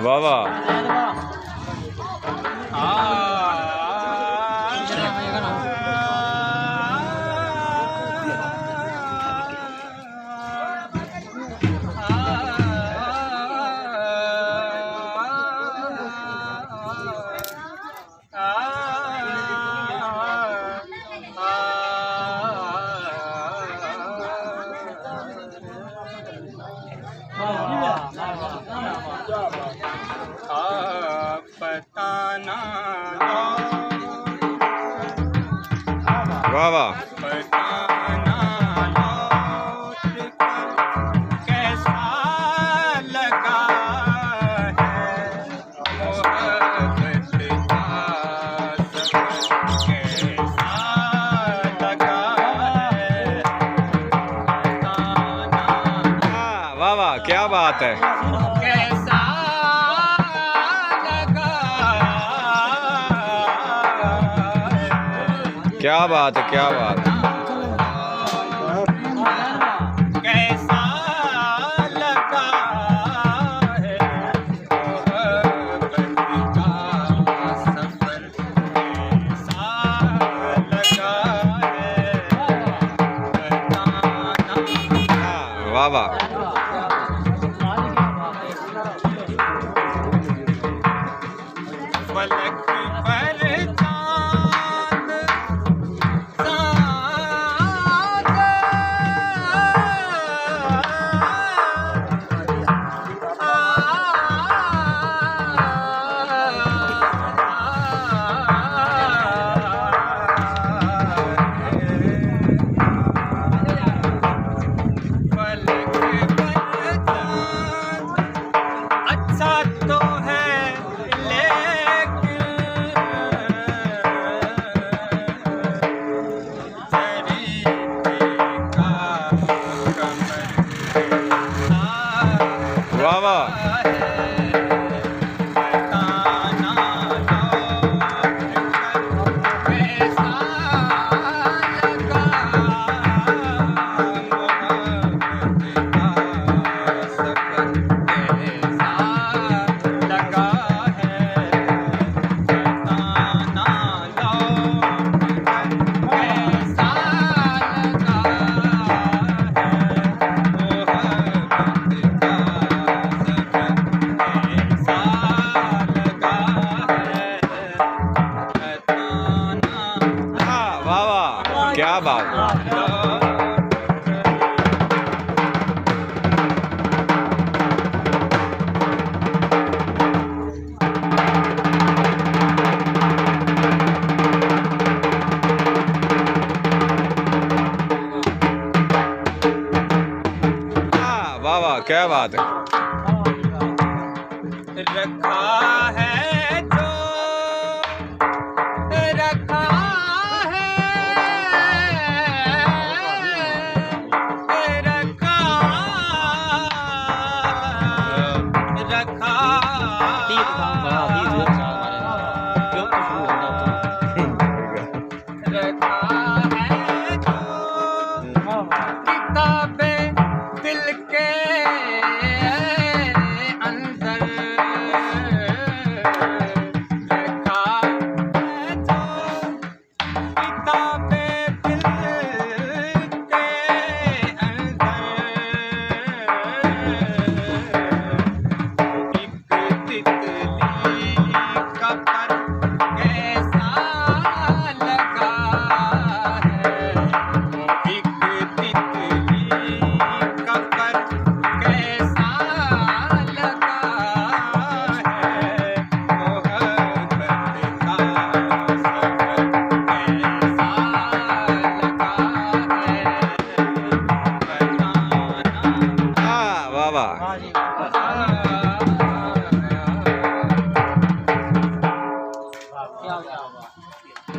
वाह वाह वाह वाह कैसा लगा है मोहब्बत का सफर, कैसा लगा है वाह वाह क्या बात है। कैसा लगा क्या बात है क्या बात है। कैसा लगा है मोहब्बत का सफर, कैसा लगा है बताना। वाह वाह फलक पर चांद अच्छा तो है वाह वाह क्या बात है। वाह वाह क्या बात है। रखा है जो रखा है रखा रखा रखा है जो किताबें दिल के अंदर क्या क्या होगा